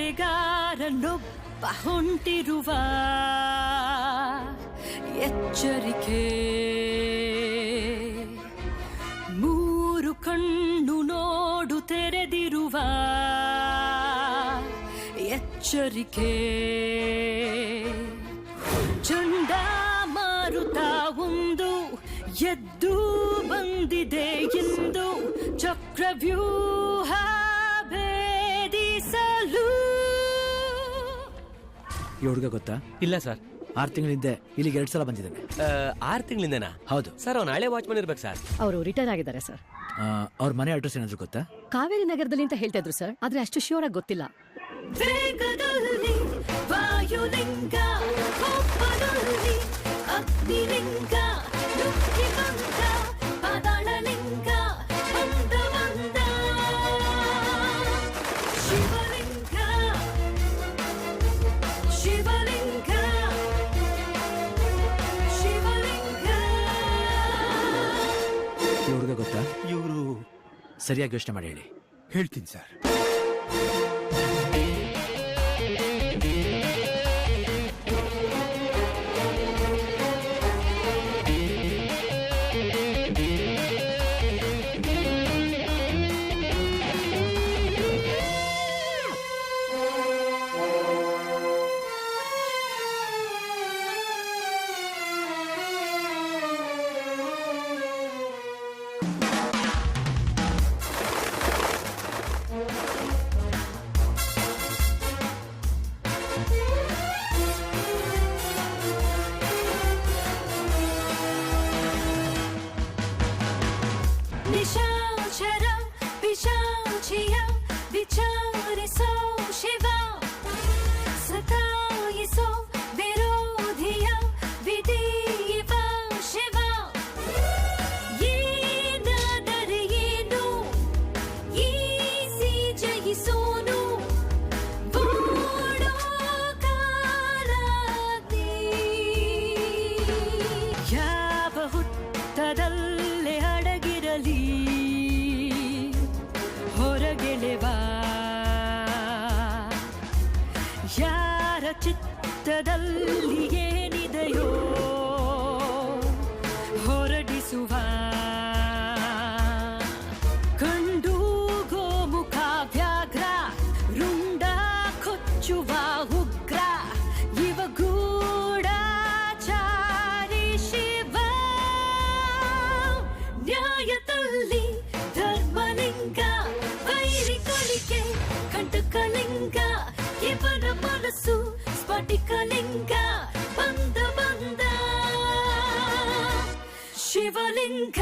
ಬೇಟೆಗಾರನೊಬ್ಬ ಹೊಂಟಿರುವ ಎಚ್ಚರಿಕೆ, ಮೂರು ಕಣ್ಣು ನೋಡು ತೆರೆದಿರುವ ಎಚ್ಚರಿಕೆ, ಚಂಡಮಾರುತ ಒಂದು ಎದ್ದು ಬಂದಿದೆ ಎಂದು ಚಕ್ರವ್ಯೂಹ ಭೇದಿಸಲು. ಈ ಹುಡುಗ ಗೊತ್ತಾ? ಇಲ್ಲ ಸರ್. 6 ತಿಂಗಳಿಂದ ಇಲ್ಲಿಗೆ 2 ಸಲ ಬಂದಿದ್ದಾನೆ. 6 ತಿಂಗಳಿಂದನಾ? ಹೌದು ಸರ್. ಅವ್ನು ಹಳೆ ವಾಚ್ಮನ್ ಇರ್ಬೇಕು ಸರ್. ಅವರು ರಿಟೈರ್ ಆಗಿದ್ದಾರೆ ಸರ್. ಅವ್ರ ಮನೆ ಅಡ್ರೆಸ್ ಏನಾದ್ರು ಗೊತ್ತಾ? ಕಾವೇರಿ ನಗರದಲ್ಲಿ ಅಂತ ಹೇಳ್ತಾ ಇದ್ರು ಸರ್, ಆದ್ರೆ ಅಷ್ಟು ಶ್ಯೂರ್ ಆಗಿ ಗೊತ್ತಿಲ್ಲ. ವೇಗದಲ್ಲಿ ವಾಯುಲಿಂಗ, ಕೋಪದಲ್ಲಿ ಅಗ್ನಿಲಿಂಗ, ನುಗ್ಗಿ ಬಂದ ಪಾತಾಳಲಿಂಗ, ಬಂದ ಬಂದ ಶಿವಲಿಂಗ, ಶಿವಲಿಂಗ, ಶಿವಲಿಂಗ. ಈ ಹುಡುಗ ಗೊತ್ತಾ? ಇವರು ಸರಿಯಾಗಿ ಯೋಚನೆ ಮಾಡಿ ಹೇಳಿ. ಹೇಳ್ತೀನಿ ಸರ್. ನಿಶಾಚರ ಪಿಶಾಚಿಯ ವಿಚಾರಿಸೋ ಶಿವ, ಸತಾಯಿಸೋ ವಿರೋಧಿಯ ವಿಧಿಯುವ ಶಿವ. ಏನಾದರೆ ಏನು ಈಸಿ ಜಯಿಸೋನು, ಓಡೋ ಕಾಲದಿ. ಯಾವ ಹುತ್ತದಲ್ಲೇ ಅಡಗಿರಲಿ ಹೊರಗೆಳೆವ, ಯಾರ ಚಿತ್ತದಲ್ಲಿ ಏನಿದೆಯೋ ಹೊರಡಿಸುವ. ಕಂಡು ಗೋಮುಖ ವ್ಯಾಘ್ರ, ರುಂಡ ಕೊಚ್ಚುವ ಉಗ್ರ, ಇವ ಗೂಢಚಾರಿ ಶಿವ. ನ್ಯಾಯದಲ್ಲಿ ಧರ್ಮಲಿಂಗ, ವೈರಿ ಕೊಲಿಗೆ ಕಂಟಕಲಿಂಗ, ಇವನ ಮನಸ್ಸು ಸ್ಫಟಿಕಲಿಂಗ, ಬಂದ ಬಂದ ಶಿವಲಿಂಗ.